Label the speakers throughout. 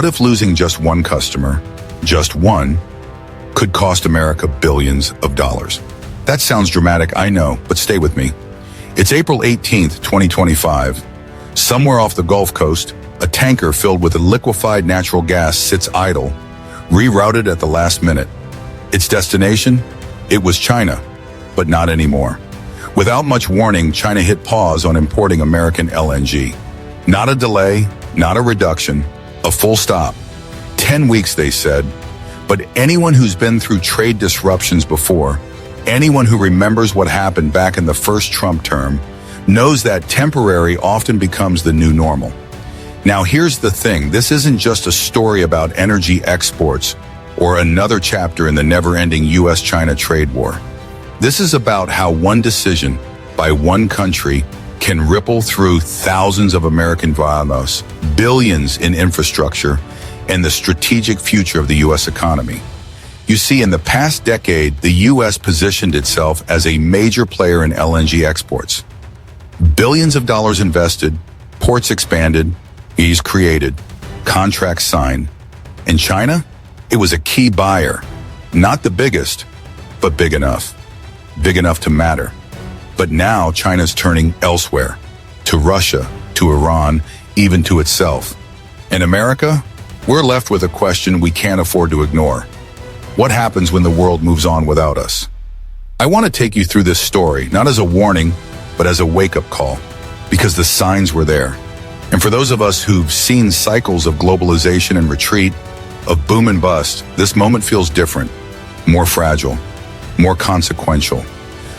Speaker 1: What if losing just one customer, just one, could cost America billions of dollars? That sounds dramatic, I know, but stay with me. It's April 18th, 2025. Somewhere off the Gulf Coast, a tanker filled with liquefied natural gas sits idle, rerouted at the last minute. Its destination? It was China, but not anymore. Without much warning, China hit pause on importing American LNG. Not a delay, not a reduction, a full stop. 10 weeks, they said. But anyone who's been through trade disruptions before, anyone who remembers what happened back in the first Trump term, knows that temporary often becomes the new normal. Now here's the thing, this isn't just a story about energy exports or another chapter in the never-ending US-China trade war. This is about how one decision by one country can ripple through thousands of American values, billions in infrastructure, and the strategic future of the U.S. economy. You see, in the past decade, the U.S. positioned itself as a major player in LNG exports. Billions of dollars invested, ports expanded, fees created, contracts signed. And China? It was a key buyer. Not the biggest, but big enough. Big enough to matter. But now China's turning elsewhere, to Russia, to Iran, even to itself. In America, we're left with a question we can't afford to ignore. What happens when the world moves on without us? I want to take you through this story, not as a warning, but as a wake-up call, because the signs were there. And for those of us who've seen cycles of globalization and retreat, of boom and bust, this moment feels different, more fragile, more consequential.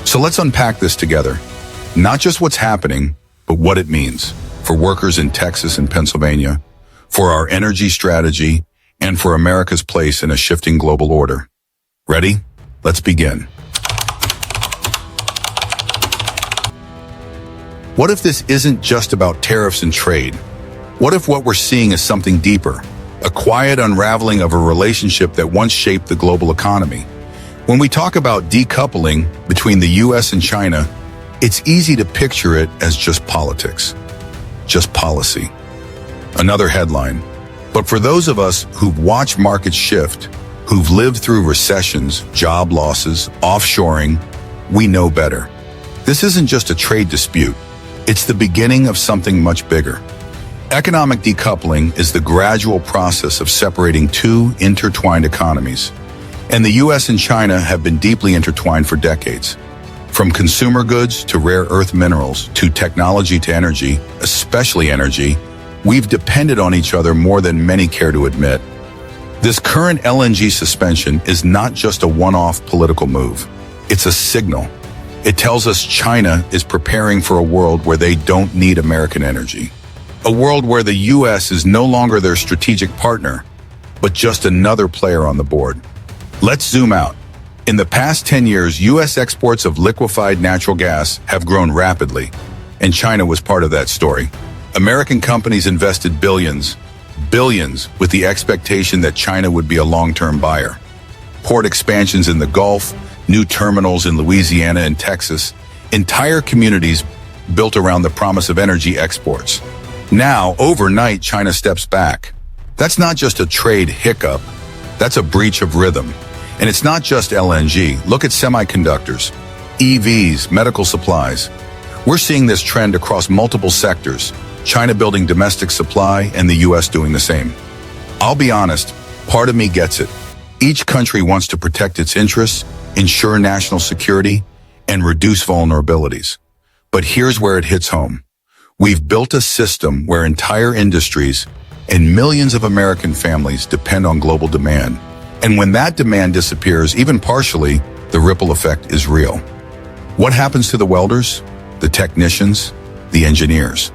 Speaker 1: So let's unpack this together. Not just what's happening, but what it means for workers in Texas and Pennsylvania, for our energy strategy, and for America's place in a shifting global order. Ready? Let's begin. What if this isn't just about tariffs and trade? What if what we're seeing is something deeper, a quiet unraveling of a relationship that once shaped the global economy? When we talk about decoupling between the US and China, it's easy to picture it as just politics, just policy. Another headline. But for those of us who've watched markets shift, who've lived through recessions, job losses, offshoring, we know better. This isn't just a trade dispute. It's the beginning of something much bigger. Economic decoupling is the gradual process of separating two intertwined economies. And the US and China have been deeply intertwined for decades. From consumer goods to rare earth minerals, to technology to energy, especially energy, we've depended on each other more than many care to admit. This current LNG suspension is not just a one-off political move. It's a signal. It tells us China is preparing for a world where they don't need American energy. A world where the US is no longer their strategic partner, but just another player on the board. Let's zoom out. In the past 10 years, U.S. exports of liquefied natural gas have grown rapidly, and China was part of that story. American companies invested billions with the expectation that China would be a long-term buyer. Port expansions in the Gulf, new terminals in Louisiana and Texas, entire communities built around the promise of energy exports. Now, overnight, China steps back. That's not just a trade hiccup, that's a breach of rhythm. And it's not just LNG. Look at semiconductors, EVs, medical supplies. We're seeing this trend across multiple sectors, China building domestic supply and the US doing the same. I'll be honest, part of me gets it. Each country wants to protect its interests, ensure national security, and reduce vulnerabilities. But here's where it hits home. We've built a system where entire industries and millions of American families depend on global demand. And when that demand disappears, even partially, the ripple effect is real. What happens to the welders, the technicians, the engineers?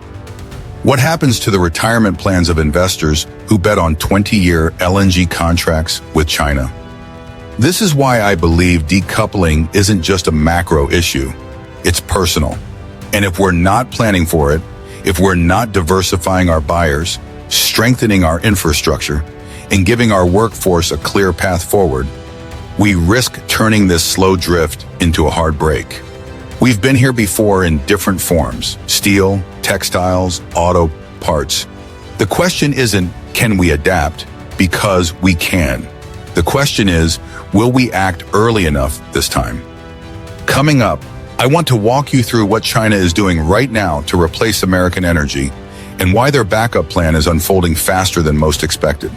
Speaker 1: What happens to the retirement plans of investors who bet on 20-year LNG contracts with China? This is why I believe decoupling isn't just a macro issue, it's personal. And if we're not planning for it, if we're not diversifying our buyers, strengthening our infrastructure, and giving our workforce a clear path forward, we risk turning this slow drift into a hard break. We've been here before in different forms: steel, textiles, auto parts. The question isn't, can we adapt? Because we can. The question is, will we act early enough this time? Coming up, I want to walk you through what China is doing right now to replace American energy and why their backup plan is unfolding faster than most expected.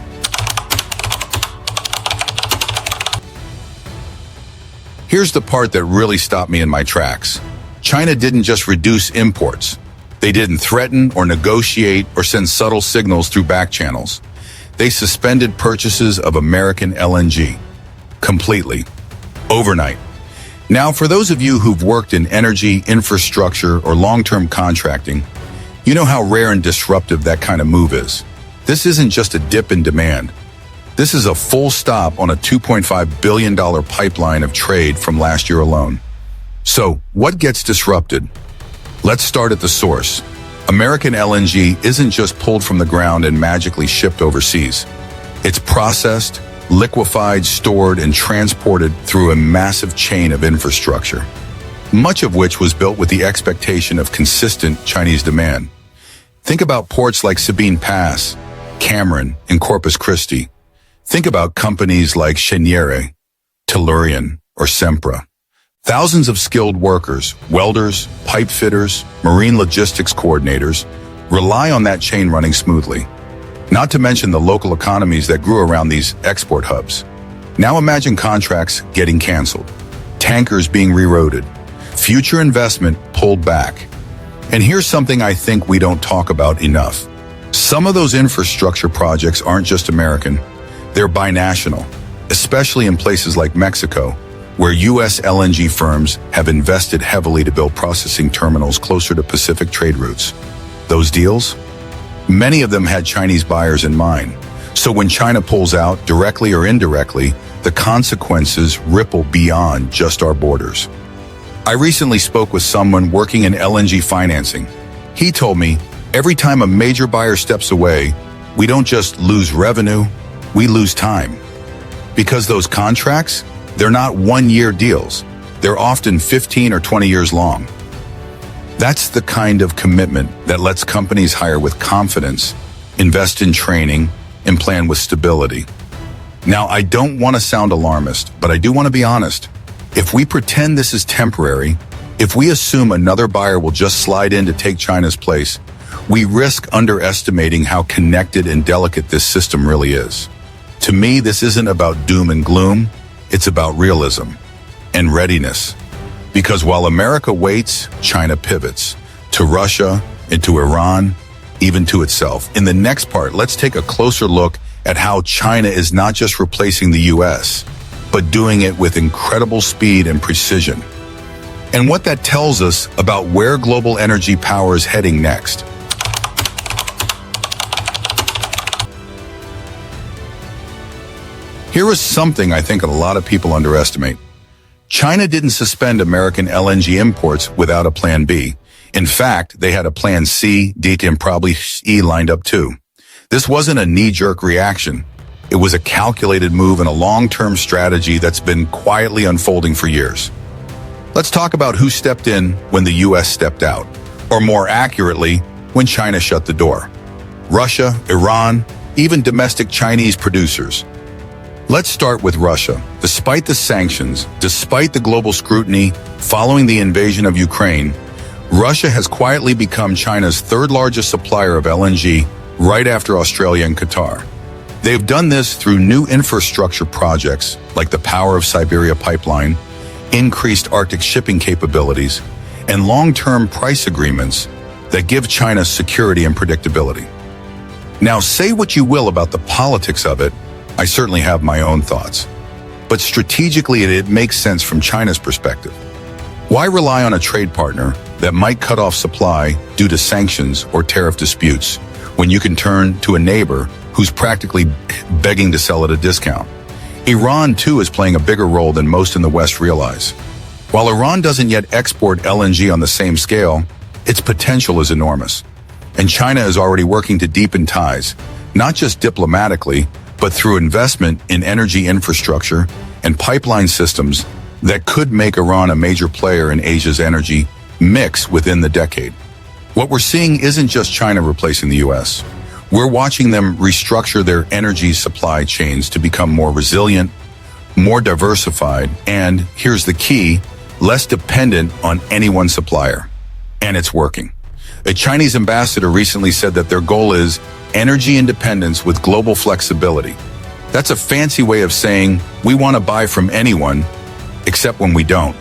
Speaker 1: Here's the part that really stopped me in my tracks. China didn't just reduce imports. They didn't threaten or negotiate or send subtle signals through back channels. They suspended purchases of American LNG. Completely. Overnight. Now, for those of you who've worked in energy, infrastructure, or long-term contracting, you know how rare and disruptive that kind of move is. This isn't just a dip in demand. This is a full stop on a $2.5 billion pipeline of trade from last year alone. So, what gets disrupted? Let's start at the source. American LNG isn't just pulled from the ground and magically shipped overseas. It's processed, liquefied, stored, and transported through a massive chain of infrastructure, much of which was built with the expectation of consistent Chinese demand. Think about ports like Sabine Pass, Cameron, and Corpus Christi. Think about companies like Cheniere, Tellurian, or Sempra. Thousands of skilled workers, welders, pipe fitters, marine logistics coordinators, rely on that chain running smoothly. Not to mention the local economies that grew around these export hubs. Now imagine contracts getting canceled, tankers being rerouted, future investment pulled back. And here's something I think we don't talk about enough. Some of those infrastructure projects aren't just American, they're binational, especially in places like Mexico, where U.S. LNG firms have invested heavily to build processing terminals closer to Pacific trade routes. Those deals? Many of them had Chinese buyers in mind. So when China pulls out, directly or indirectly, the consequences ripple beyond just our borders. I recently spoke with someone working in LNG financing. He told me, every time a major buyer steps away, we don't just lose revenue, we lose time. Because those contracts, they're not one-year deals. They're often 15 or 20 years long. That's the kind of commitment that lets companies hire with confidence, invest in training, and plan with stability. Now, I don't want to sound alarmist, but I do want to be honest. If we pretend this is temporary, if we assume another buyer will just slide in to take China's place, we risk underestimating how connected and delicate this system really is. To me, this isn't about doom and gloom. It's about realism and readiness. Because while America waits, China pivots to Russia, into Iran, even to itself. In the next part, let's take a closer look at how China is not just replacing the US, but doing it with incredible speed and precision. And what that tells us about where global energy power is heading next. Here is something I think a lot of people underestimate. China didn't suspend American LNG imports without a plan B. In fact, they had a plan C, D, and probably E lined up too. This wasn't a knee-jerk reaction. It was a calculated move and a long-term strategy that's been quietly unfolding for years. Let's talk about who stepped in when the US stepped out, or more accurately, when China shut the door. Russia, Iran, even domestic Chinese producers. Let's start with Russia. Despite the sanctions, despite the global scrutiny following the invasion of Ukraine, Russia has quietly become China's third largest supplier of LNG right after Australia and Qatar. They've done this through new infrastructure projects like the Power of Siberia pipeline, increased Arctic shipping capabilities, and long-term price agreements that give China security and predictability. Now, say what you will about the politics of it, I certainly have my own thoughts. But strategically, it makes sense from China's perspective. Why rely on a trade partner that might cut off supply due to sanctions or tariff disputes when you can turn to a neighbor who's practically begging to sell at a discount? Iran, too, is playing a bigger role than most in the West realize. While Iran doesn't yet export LNG on the same scale, its potential is enormous. And China is already working to deepen ties, not just diplomatically, but through investment in energy infrastructure and pipeline systems that could make Iran a major player in Asia's energy mix within the decade. What we're seeing isn't just China replacing the US. We're watching them restructure their energy supply chains to become more resilient, more diversified, and, here's the key, less dependent on any one supplier. And it's working. A Chinese ambassador recently said that their goal is energy independence with global flexibility. That's a fancy way of saying we want to buy from anyone, except when we don't.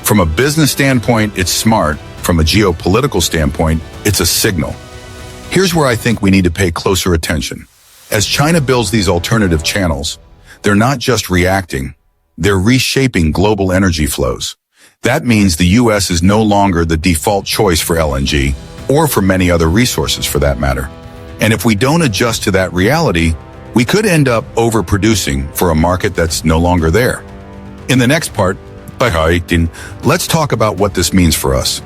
Speaker 1: From a business standpoint, it's smart. From a geopolitical standpoint, it's a signal. Here's where I think we need to pay closer attention. As China builds these alternative channels, they're not just reacting, they're reshaping global energy flows. That means the U.S. is no longer the default choice for LNG, or for many other resources for that matter. And if we don't adjust to that reality, we could end up overproducing for a market that's no longer there. In the next part, let's talk about what this means for us.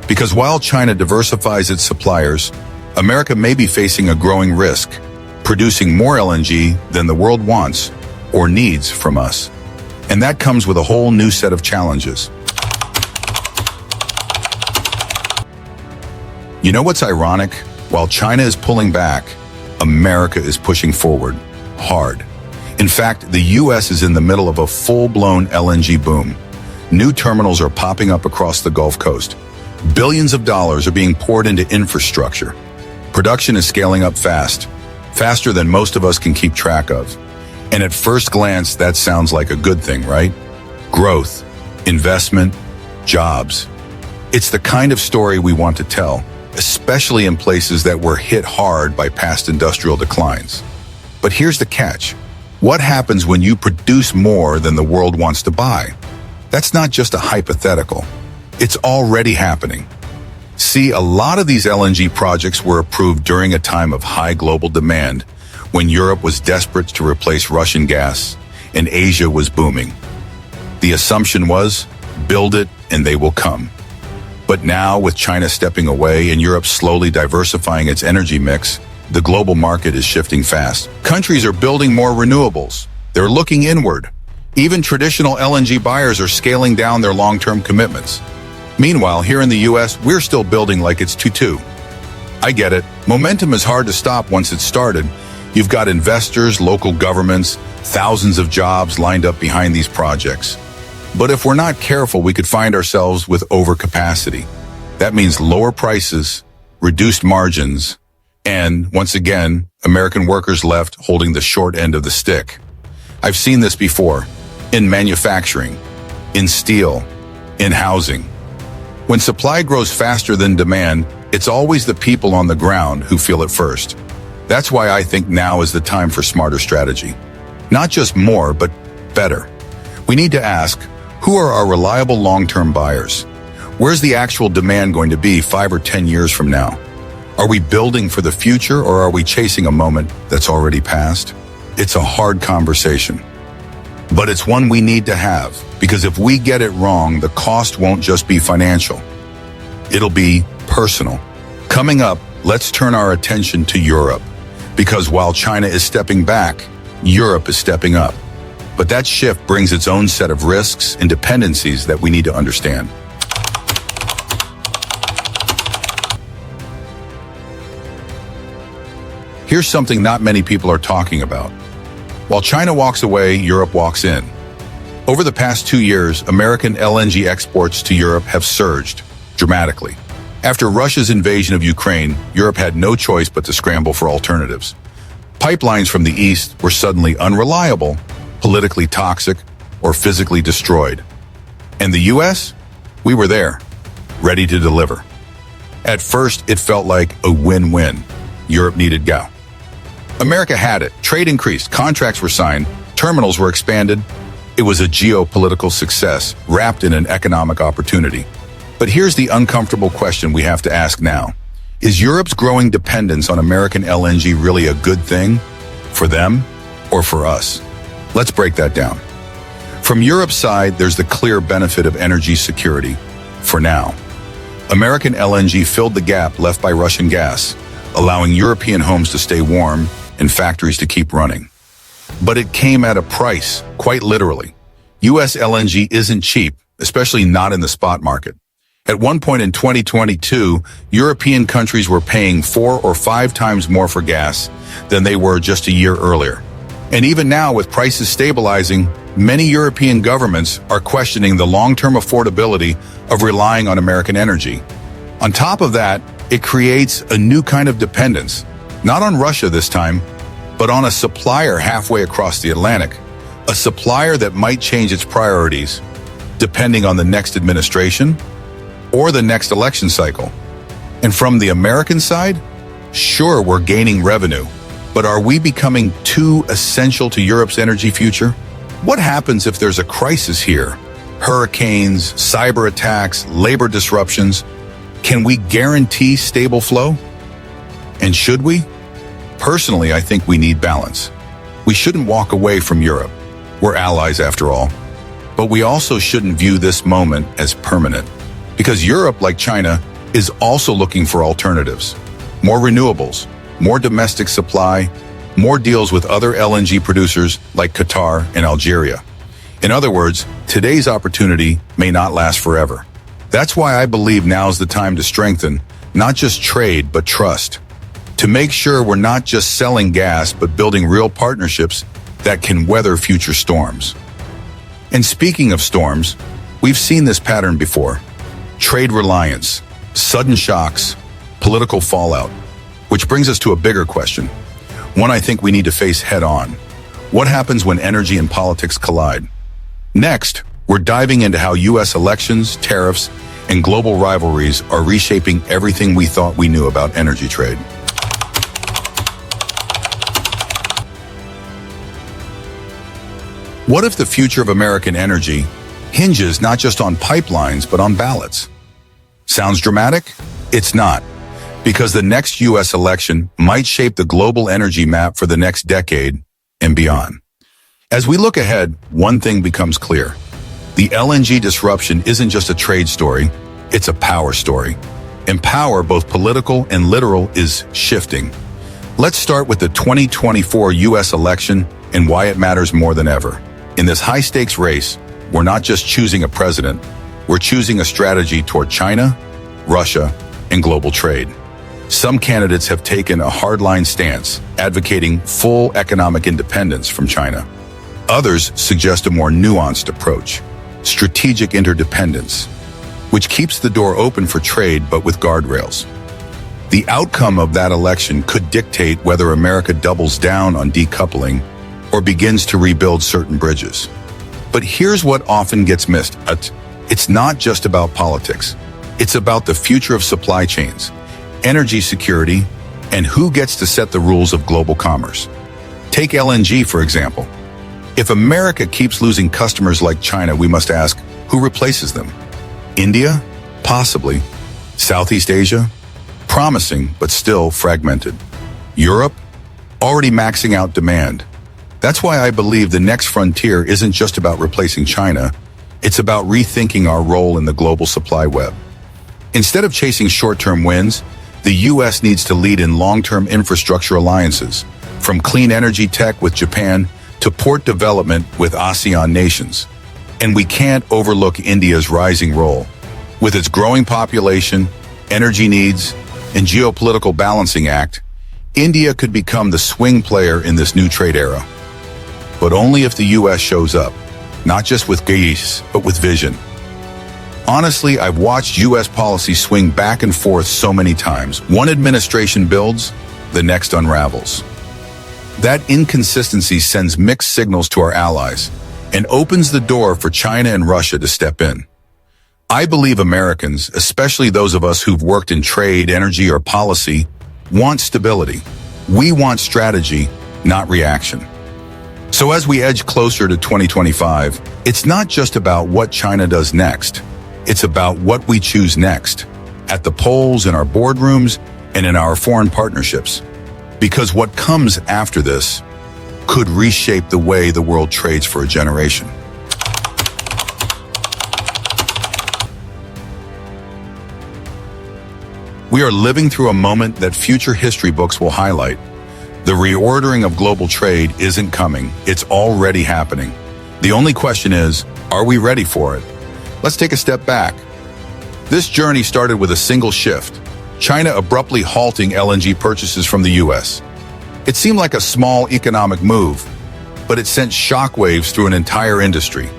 Speaker 1: Because while China diversifies its suppliers, America may be facing a growing risk, producing more LNG than the world wants or needs from us. And that comes with a whole new set of challenges. You know what's ironic? While China is pulling back, America is pushing forward, hard. In fact, the U.S. is in the middle of a full-blown LNG boom. New terminals are popping up across the Gulf Coast. Billions of dollars are being poured into infrastructure. Production is scaling up fast, faster than most of us can keep track of. And at first glance, that sounds like a good thing, right? Growth, investment, jobs. It's the kind of story we want to tell, especially in places that were hit hard by past industrial declines. But here's the catch. What happens when you produce more than the world wants to buy? That's not just a hypothetical. It's already happening. See, a lot of these LNG projects were approved during a time of high global demand, when Europe was desperate to replace Russian gas and Asia was booming. The assumption was, build it and they will come. But now, with China stepping away and Europe slowly diversifying its energy mix, the global market is shifting fast. Countries are building more renewables. They're looking inward. Even traditional LNG buyers are scaling down their long-term commitments. Meanwhile, here in the U.S., we're still building like it's 2-2. I get it. Momentum is hard to stop once it's started. You've got investors, local governments, thousands of jobs lined up behind these projects. But if we're not careful, we could find ourselves with overcapacity. That means lower prices, reduced margins, and, once again, American workers left holding the short end of the stick. I've seen this before. In manufacturing, in steel, in housing. When supply grows faster than demand, it's always the people on the ground who feel it first. That's why I think now is the time for smarter strategy. Not just more, but better. We need to ask, who are our reliable long-term buyers? Where's the actual demand going to be 5 or 10 years from now? Are we building for the future, or are we chasing a moment that's already passed? It's a hard conversation. But it's one we need to have, because if we get it wrong, the cost won't just be financial. It'll be personal. Coming up, let's turn our attention to Europe, because while China is stepping back, Europe is stepping up. But that shift brings its own set of risks and dependencies that we need to understand. Here's something not many people are talking about. While China walks away, Europe walks in. Over the past 2 years, American LNG exports to Europe have surged dramatically. After Russia's invasion of Ukraine, Europe had no choice but to scramble for alternatives. Pipelines from the east were suddenly unreliable, politically toxic, or physically destroyed. And the U.S.? We were there, ready to deliver. At first, it felt like a win-win. Europe needed gas. America had it. Trade increased, contracts were signed, terminals were expanded. It was a geopolitical success, wrapped in an economic opportunity. But here's the uncomfortable question we have to ask now. Is Europe's growing dependence on American LNG really a good thing? For them or for us? Let's break that down. From Europe's side, there's the clear benefit of energy security. For now, American LNG filled the gap left by Russian gas, allowing European homes to stay warm and factories to keep running. But it came at a price, quite literally. U.S. LNG isn't cheap, especially not in the spot market. At one point in 2022, European countries were paying 4 or 5 times more for gas than they were just a year earlier. And even now, with prices stabilizing, many European governments are questioning the long-term affordability of relying on American energy. On top of that, it creates a new kind of dependence, not on Russia this time, but on a supplier halfway across the Atlantic, a supplier that might change its priorities depending on the next administration or the next election cycle. And from the American side, sure, we're gaining revenue, but are we becoming too essential to Europe's energy future? What happens if there's a crisis here? Hurricanes, cyber attacks, labor disruptions. Can we guarantee stable flow? And should we? Personally, I think we need balance. We shouldn't walk away from Europe. We're allies after all. But we also shouldn't view this moment as permanent. Because Europe, like China, is also looking for alternatives. More renewables, more domestic supply, more deals with other LNG producers like Qatar and Algeria. In other words, today's opportunity may not last forever. That's why I believe now's the time to strengthen, not just trade, but trust. To make sure we're not just selling gas, but building real partnerships that can weather future storms. And speaking of storms, we've seen this pattern before. Trade reliance, sudden shocks, political fallout. Which brings us to a bigger question, one I think we need to face head on. What happens when energy and politics collide? Next, we're diving into how U.S. elections, tariffs, and global rivalries are reshaping everything we thought we knew about energy trade. What if the future of American energy hinges not just on pipelines, but on ballots? Sounds dramatic? It's not, because the next U.S. election might shape the global energy map for the next decade and beyond. As we look ahead, one thing becomes clear. The LNG disruption isn't just a trade story, it's a power story. And power, both political and literal, is shifting. Let's start with the 2024 U.S. election and why it matters more than ever. In this high-stakes race, we're not just choosing a president, we're choosing a strategy toward China, Russia, and global trade. Some candidates have taken a hardline stance, advocating full economic independence from China. Others suggest a more nuanced approach, strategic interdependence, which keeps the door open for trade but with guardrails. The outcome of that election could dictate whether America doubles down on decoupling or begins to rebuild certain bridges. But here's what often gets missed. It's not just about politics. It's about the future of supply chains, energy security, and who gets to set the rules of global commerce. Take LNG, for example. If America keeps losing customers like China, we must ask, who replaces them? India? Possibly. Southeast Asia? Promising, but still fragmented. Europe? Already maxing out demand. That's why I believe the next frontier isn't just about replacing China, it's about rethinking our role in the global supply web. Instead of chasing short-term wins, the U.S. needs to lead in long-term infrastructure alliances, from clean energy tech with Japan to port development with ASEAN nations. And we can't overlook India's rising role. With its growing population, energy needs, and geopolitical balancing act, India could become the swing player in this new trade era. But only if the U.S. shows up, not just with geese, but with vision. Honestly, I've watched U.S. policy swing back and forth so many times. One administration builds, the next unravels. That inconsistency sends mixed signals to our allies and opens the door for China and Russia to step in. I believe Americans, especially those of us who've worked in trade, energy, or policy, want stability. We want strategy, not reaction. So as we edge closer to 2025, it's not just about what China does next. It's about what we choose next, at the polls, in our boardrooms, and in our foreign partnerships. Because what comes after this could reshape the way the world trades for a generation. We are living through a moment that future history books will highlight. The reordering of global trade isn't coming, it's already happening. The only question is, are we ready for it? Let's take a step back. This journey started with a single shift: China abruptly halting LNG purchases from the US. It seemed like a small economic move, but it sent shockwaves through an entire industry.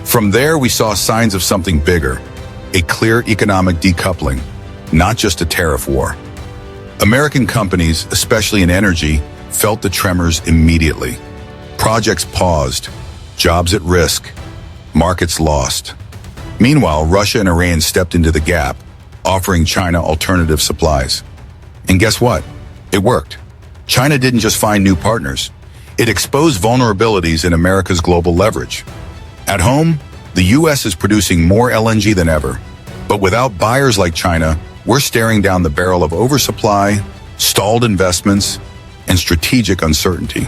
Speaker 1: From there, we saw signs of something bigger: a clear economic decoupling, not just a tariff war. American companies, especially in energy, felt the tremors immediately. Projects paused, jobs at risk, markets lost. Meanwhile, Russia and Iran stepped into the gap, offering China alternative supplies. And guess what? It worked. China didn't just find new partners. It exposed vulnerabilities in America's global leverage. At home, the US is producing more LNG than ever. But without buyers like China, we're staring down the barrel of oversupply, stalled investments, and strategic uncertainty.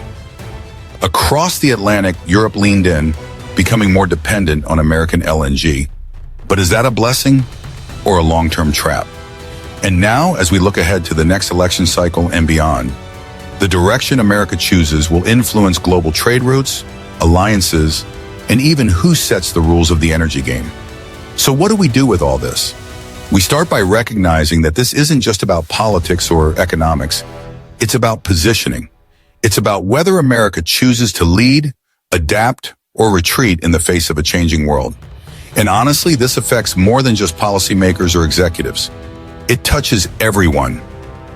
Speaker 1: Across the Atlantic, Europe leaned in, becoming more dependent on American LNG. But is that a blessing or a long-term trap? And now, as we look ahead to the next election cycle and beyond, the direction America chooses will influence global trade routes, alliances, and even who sets the rules of the energy game. So what do we do with all this? We start by recognizing that this isn't just about politics or economics. It's about positioning. It's about whether America chooses to lead, adapt, or retreat in the face of a changing world. And honestly, this affects more than just policymakers or executives. It touches everyone,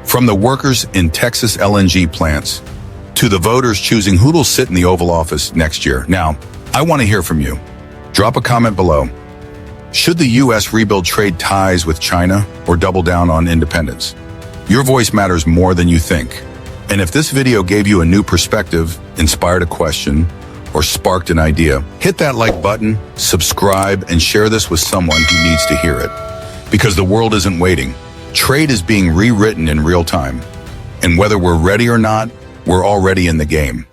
Speaker 1: from the workers in Texas LNG plants to the voters choosing who will sit in the Oval Office next year. Now, I want to hear from you. Drop a comment below. Should the U.S. rebuild trade ties with China or double down on independence? Your voice matters more than you think. And if this video gave you a new perspective, inspired a question, or sparked an idea, hit that like button, subscribe, and share this with someone who needs to hear it. Because the world isn't waiting. Trade is being rewritten in real time. And whether we're ready or not, we're already in the game.